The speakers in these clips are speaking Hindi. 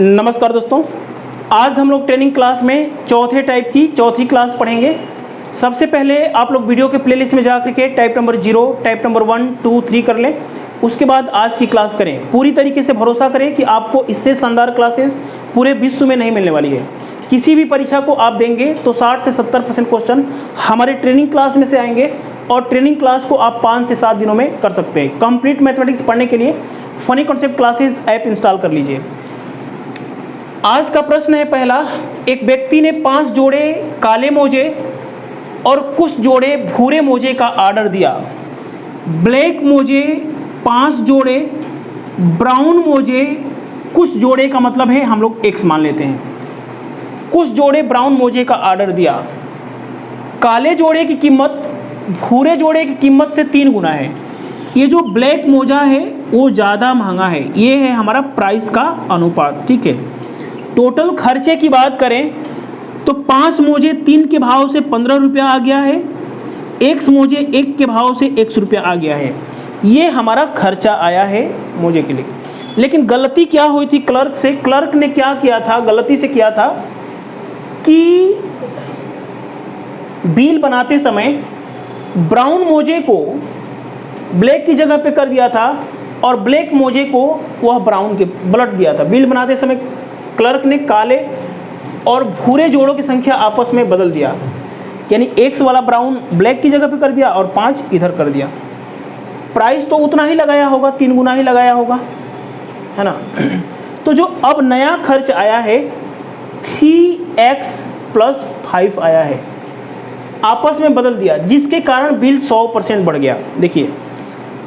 नमस्कार दोस्तों, आज हम लोग ट्रेनिंग क्लास में चौथे टाइप की चौथी क्लास पढ़ेंगे। सबसे पहले आप लोग वीडियो के प्लेलिस्ट में जा करके टाइप नंबर 0, टाइप नंबर 1, 2, 3 कर लें। उसके बाद आज की क्लास करें। पूरी तरीके से भरोसा करें कि आपको इससे शानदार क्लासेस पूरे विश्व में नहीं मिलने वाली है। किसी भी परीक्षा को आप देंगे तो 60 से 70% क्वेश्चन हमारे ट्रेनिंग क्लास में से आएंगे और ट्रेनिंग क्लास को आप 5 से 7 दिनों में कर सकते हैं। कंप्लीट मैथमेटिक्स पढ़ने के लिए funny concept classes app install कर लीजिए। आज का प्रश्न है पहला, एक व्यक्ति ने 5 जोड़े काले मोजे और कुछ जोड़े भूरे मोजे का ऑर्डर दिया। ब्लैक मोजे 5 जोड़े, ब्राउन मोजे कुछ जोड़े का मतलब है हम लोग x मान लेते हैं। कुछ जोड़े ब्राउन मोजे का ऑर्डर दिया। काले जोड़े की कीमत भूरे जोड़े की कीमत से 3 गुना है। ये जो ब्लैक मोजा है वो ज़्यादा महंगा है। ये है हमारा प्राइस का अनुपात, ठीक है। टोटल खर्चे की बात करें तो 5 मोजे 3 के भाव से 15 रुपया आ गया है। x मोजे 1 के भाव से 100 रुपया आ गया है। ये हमारा खर्चा आया है मोजे के लिए। लेकिन गलती क्या हुई थी क्लर्क से? क्लर्क ने क्या किया था, गलती से किया था कि बिल बनाते समय ब्राउन मोजे को ब्लैक की जगह पे कर दिया था और ब्लैक मोजे को वह ब्राउन के पलट दिया था। बिल बनाते समय क्लर्क ने काले और भूरे जोड़ों की संख्या आपस में बदल दिया, यानी x वाला ब्राउन ब्लैक की जगह पे कर दिया और 5 इधर कर दिया। प्राइस तो उतना ही लगाया होगा, 3 गुना ही लगाया होगा, है ना। तो जो अब नया खर्च आया है 3x + 5 आया है, आपस में बदल दिया, जिसके कारण बिल 100% बढ़ गया। देखिए,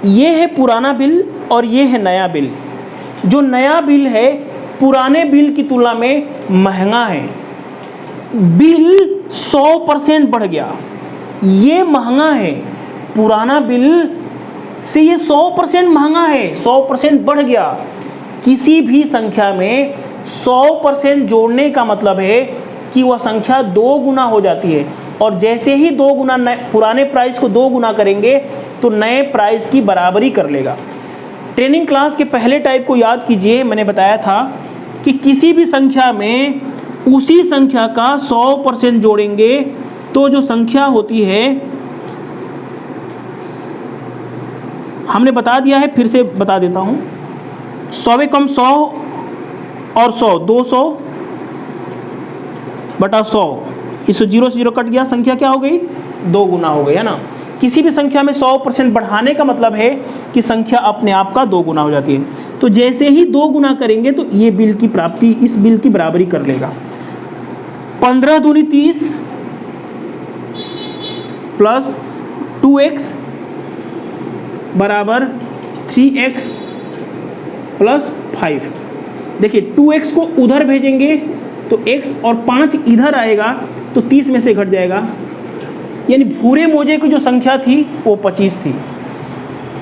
ये है पुराना बिल और ये है नया बिल। जो नया बिल है पुराने बिल की तुलना में महंगा है। बिल 100% बढ़ गया, ये महंगा है। पुराना बिल से ये 100% महंगा है, 100% बढ़ गया। किसी भी संख्या में 100% जोड़ने का मतलब है कि वह संख्या 2 गुना हो जाती है, और जैसे ही 2 गुना पुराने प्राइस को 2 गुना करेंगे तो नए प्राइस की बराबरी कर लेगा। ट्रेनिंग क्लास के पहले टाइप को याद कीजिए। मैंने बताया था कि किसी भी संख्या में उसी संख्या का 100% जोड़ेंगे तो जो संख्या होती है, हमने बता दिया है, फिर से बता देता हूँ। 100 कम 100 और 100 200 बटा 100, इस 0 से 0 कट गया, संख्या क्या हो गई? 2 गुना हो गई, है ना। किसी भी संख्या में 100% बढ़ाने का मतलब है कि संख्या अपने आप का 2 गुना हो जाती है। तो जैसे ही 2 गुना करेंगे तो ये बिल की प्राप्ति इस बिल की बराबरी कर लेगा। 15 दूनी 30 प्लस 2x बराबर 3x प्लस 5। देखिए, 2x को उधर भेजेंगे तो x और 5 इधर आएगा तो 30 में से घट जाएगा, यानी भूरे मोजे की जो संख्या थी वो 25 थी।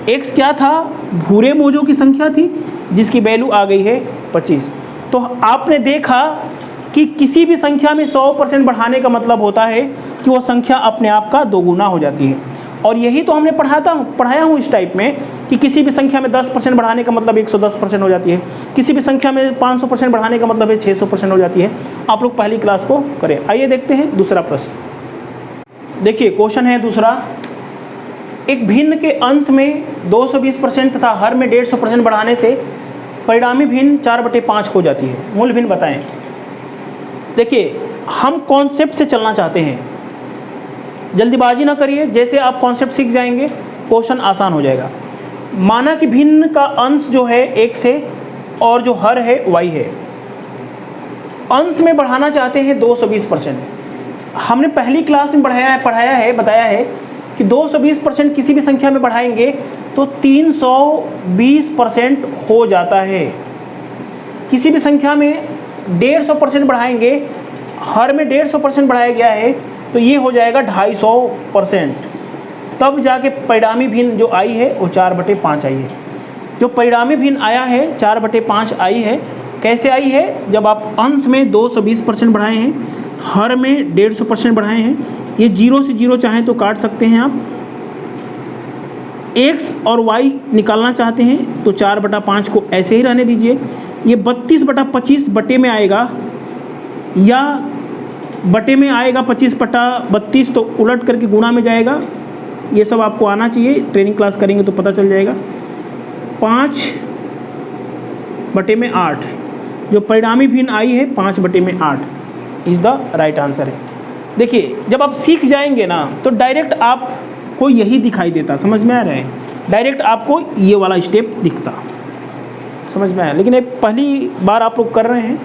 x क्या था? भूरे मोजों की संख्या थी, जिसकी वैल्यू आ गई है 25। तो आपने देखा कि किसी भी संख्या में 100% बढ़ाने का मतलब होता है कि वह संख्या अपने आप का 2 गुना हो जाती है। और यही तो हमने पढ़ाया हूँ इस टाइप में कि किसी भी संख्या में 10% बढ़ाने का मतलब 110% हो जाती है। किसी भी संख्या में 500% बढ़ाने का मतलब है 600% हो जाती है। आप लोग पहली क्लास को करें। आइए देखते हैं दूसरा प्रश्न। देखिए, क्वेश्चन है दूसरा, एक भिन्न के अंश में 220% तथा हर में 150% बढ़ाने से परिणामी भिन्न 4/5 हो जाती है। मूल भिन्न बताएं। देखिए, हम कॉन्सेप्ट से चलना चाहते हैं, जल्दीबाजी ना करिए। जैसे आप कॉन्सेप्ट सीख जाएंगे क्वेश्चन आसान हो जाएगा। माना कि भिन्न का अंश जो है x है और जो हर है y है। अंश में बढ़ाना चाहते हैं 220%। हमने पहली क्लास में बताया है कि 220% किसी भी संख्या में बढ़ाएंगे तो 320% हो जाता है। किसी भी संख्या में 150% बढ़ाएंगे, हर में 150% बढ़ाया गया है तो ये हो जाएगा 250%। तब जाके परिणामी भिन्न जो आई है वो 4/5 आई है। जो परिणामी भिन्न आया है 4/5 आई है। कैसे आई है? जब आप अंश में 220% बढ़ाए हैं, हर में 150% बढ़ाए हैं। ये 0 से 0 चाहें तो काट सकते हैं आप। एक्स और वाई निकालना चाहते हैं तो 4/5 को ऐसे ही रहने दीजिए। ये 32/25 बटे में आएगा या बटे में आएगा 25/32, तो उलट करके गुणा में जाएगा। ये सब आपको आना चाहिए, ट्रेनिंग क्लास करेंगे तो पता चल जाएगा। 5/8 जो परिणामी भिन्न आई है 5/8 इज़ द राइट आंसर है। देखिए जब आप सीख जाएंगे ना तो डायरेक्ट आपको यही दिखाई देता, समझ में आ रहा है, डायरेक्ट आपको ये वाला स्टेप दिखता, समझ में आया। लेकिन एक पहली बार आप लोग कर रहे हैं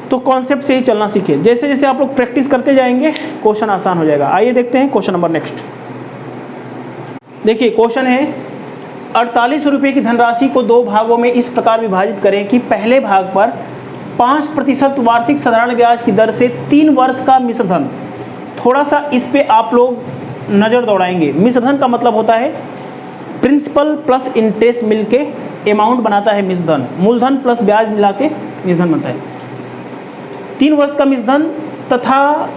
तो कॉन्सेप्ट से ही चलना सीखिए। जैसे जैसे आप लोग प्रैक्टिस करते जाएंगे क्वेश्चन आसान हो जाएगा। आइए देखते हैं क्वेश्चन नंबर नेक्स्ट। देखिए क्वेश्चन है 48 रुपये की धनराशि को 2 भागों में इस प्रकार विभाजित करें कि पहले भाग पर 5% वार्षिक साधारण ब्याज की दर से 3 वर्ष का मिश्रधन। थोड़ा सा इस पे आप लोग नज़र दौड़ाएंगे। मिश्रधन का मतलब होता है प्रिंसिपल प्लस इंटरेस्ट मिलके अमाउंट बनाता है मिश्रधन। मूलधन प्लस ब्याज मिला के मिश्रधन बनता है। 3 वर्ष का मिश्रधन तथा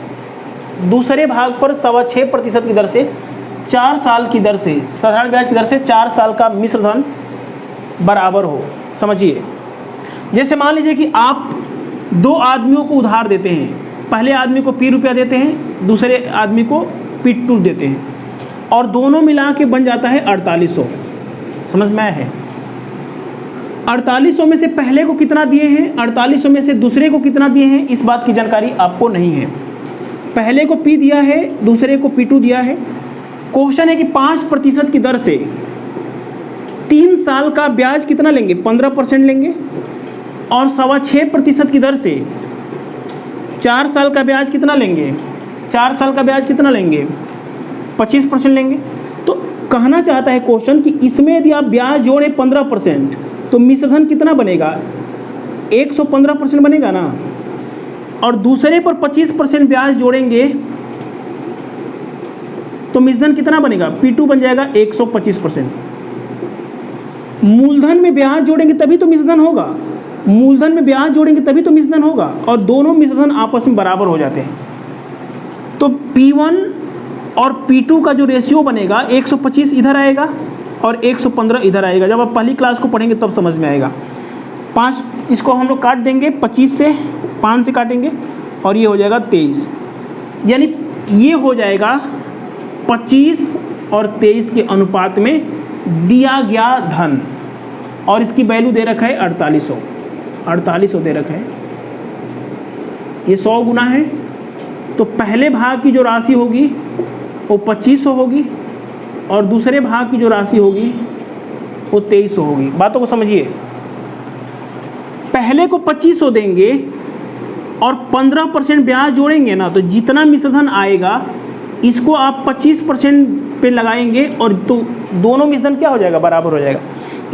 दूसरे भाग पर 6.25% की दर से 4 साल की दर से, साधारण ब्याज की दर से 4 साल का मिश्रधन बराबर हो। समझिए, जैसे मान लीजिए कि आप 2 आदमियों को उधार देते हैं। पहले आदमी को P रुपया देते हैं, दूसरे आदमी को P2 देते हैं, और दोनों मिला के बन जाता है 4800। समझ में आया है? 4800 में से पहले को कितना दिए हैं, 4800 में से दूसरे को कितना दिए हैं, इस बात की जानकारी आपको नहीं है। पहले को P दिया है, दूसरे को P2 दिया है। क्वेश्चन है कि 5% की दर से 3 साल का ब्याज कितना लेंगे, 15% लेंगे, और 6.25% की दर से 4 साल का ब्याज कितना लेंगे, 4 साल का ब्याज कितना लेंगे, 25% लेंगे। तो कहना चाहता है क्वेश्चन कि इसमें यदि आप ब्याज जोड़े 15% तो मिश्रधन कितना बनेगा, 115% बनेगा ना। और दूसरे पर 25% ब्याज जोड़ेंगे तो मिश्रधन कितना बनेगा, P2 बन जाएगा 125%। मूलधन में ब्याज जोड़ेंगे तभी तो मिश्रधन होगा, मूलधन में ब्याज जोड़ेंगे तभी तो मिश्रधन होगा, और दोनों मिश्रधन आपस में बराबर हो जाते हैं। तो P1 और P2 का जो रेशियो बनेगा 125 इधर आएगा और 115 इधर आएगा। जब आप पहली क्लास को पढ़ेंगे तब समझ में आएगा। 5 इसको हम लोग काट देंगे, 25 से 5 से काटेंगे और ये हो जाएगा 23, यानी ये हो जाएगा 25 और 23 के अनुपात में दिया गया धन, और इसकी वैल्यू दे रखा है 4800 दे रखा है। ये 100 गुना है, तो पहले भाग की जो राशि होगी वो 2500 होगी और दूसरे भाग की जो राशि होगी वो 2300 होगी। बातों को समझिए, पहले को 2500 देंगे और 15% ब्याज जोड़ेंगे ना, तो जितना मिश्रधन आएगा इसको आप 25% पे लगाएंगे और तो दोनों मिश्रधन क्या हो जाएगा, बराबर हो जाएगा।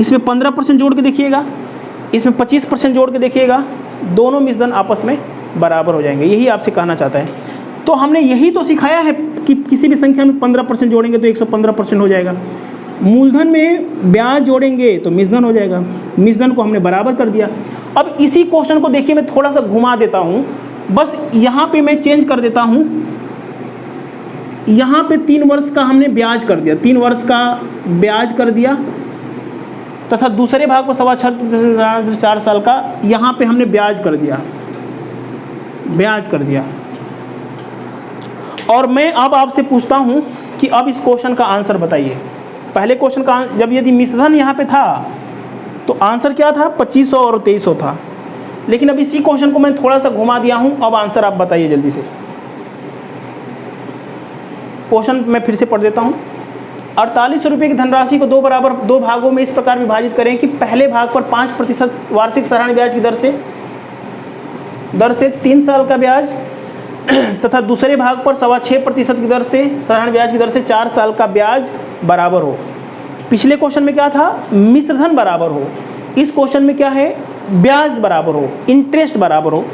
इसमें 15% जोड़ के देखिएगा, इसमें 25% जोड़ के देखिएगा, दोनों मिश्रधन आपस में बराबर हो जाएंगे। यही आपसे कहना चाहता है। तो हमने यही तो सिखाया है कि किसी भी संख्या में 15% जोड़ेंगे तो 115% हो जाएगा। मूलधन में ब्याज जोड़ेंगे तो मिश्रधन हो जाएगा। मिश्रधन को हमने बराबर कर दिया। अब इसी क्वेश्चन को देखिए, मैं थोड़ा सा घुमा देता हूँ, बस यहाँ पे मैं चेंज कर देता हूँ। यहाँ पे 3 वर्ष का हमने ब्याज कर दिया, 3 वर्ष का ब्याज कर दिया, तथा दूसरे भाग को 4 साल का यहाँ पे हमने ब्याज कर दिया, और मैं अब आपसे पूछता हूँ कि अब इस क्वेश्चन का आंसर बताइए। पहले क्वेश्चन का जब यदि मिश्रधन यहाँ पे था तो आंसर क्या था, 2500 और 2300 था, लेकिन अब इसी क्वेश्चन को मैं थोड़ा सा घुमा दिया हूँ। अब आंसर आप बताइए जल्दी से। क्वेश्चन मैं फिर से पढ़ देता हूँ। 48 रुपये की धनराशि को 2 भागों में इस प्रकार विभाजित करें कि पहले भाग पर 5% वार्षिक साधारण ब्याज की दर से 3 साल का ब्याज तथा दूसरे भाग पर 6.25% की दर से साधारण ब्याज की दर से 4 साल का ब्याज बराबर हो। पिछले क्वेश्चन में क्या था, मिश्रधन बराबर हो। इस क्वेश्चन में क्या है, ब्याज बराबर हो, इंटरेस्ट बराबर हो।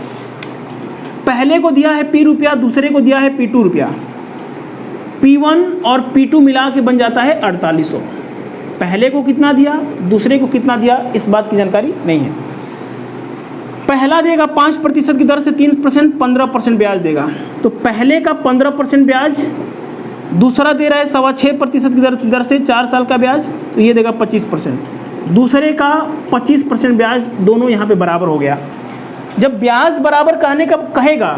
पहले को दिया है P रुपया, दूसरे को दिया है P2 रुपया। P1 और P2 मिला के बन जाता है 4800। पहले को कितना दिया, दूसरे को कितना दिया, इस बात की जानकारी नहीं है। पहला देगा 5% की दर से 3%, 15% ब्याज देगा। तो पहले का 15% ब्याज दूसरा दे रहा है 6.25% की दर से 4 साल का ब्याज, तो ये देगा 25%। दूसरे का 25% ब्याज, दोनों यहाँ पे बराबर हो गया। जब ब्याज बराबर कहने का कहेगा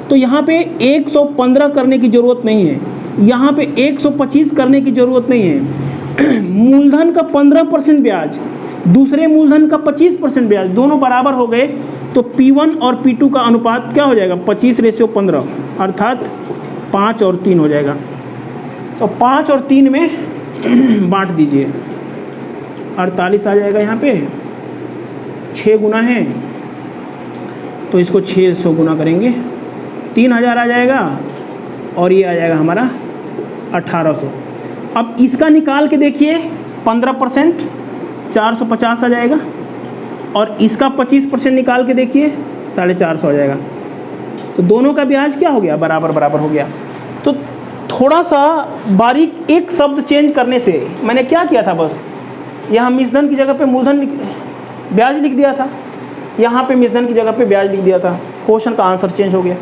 तो यहाँ पे 115 करने की ज़रूरत नहीं है, यहाँ पे 125 करने की ज़रूरत नहीं है। मूलधन का 15% ब्याज, दूसरे मूलधन का 25% ब्याज, दोनों बराबर हो गए, तो P1 और P2 का अनुपात क्या हो जाएगा? 25:15, अर्थात 5 और 3 हो जाएगा। तो 5 और 3 में बांट दीजिए, 48 आ जाएगा। यहाँ पे 6 गुना है तो इसको 600 गुना करेंगे, 3000 आ जाएगा, और ये आ जाएगा हमारा 1800। अब इसका निकाल के देखिए, 15% 450 आ जाएगा, और इसका 25% निकाल के देखिए 450 आ जाएगा। तो दोनों का ब्याज क्या हो गया? बराबर बराबर हो गया। तो थोड़ा सा बारीक एक शब्द चेंज करने से मैंने क्या किया था, बस यहाँ मिश्रधन की जगह पे मूलधन ब्याज लिख दिया था, यहाँ पे मिश्रधन की जगह पे ब्याज लिख दिया था, क्वेश्चन का आंसर चेंज हो गया।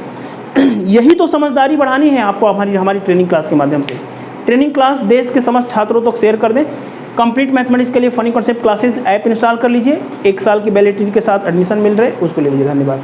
यही तो समझदारी बढ़ानी है आपको हमारी ट्रेनिंग क्लास के माध्यम से। ट्रेनिंग क्लास देश के समस्त छात्रों तक शेयर कर दें। कंप्लीट मैथमेटिक्स के लिए funny concept classes app install कर लीजिए, 1 साल की वैलिडिटी के साथ एडमिशन मिल रहे, उसको ले लीजिए। धन्यवाद।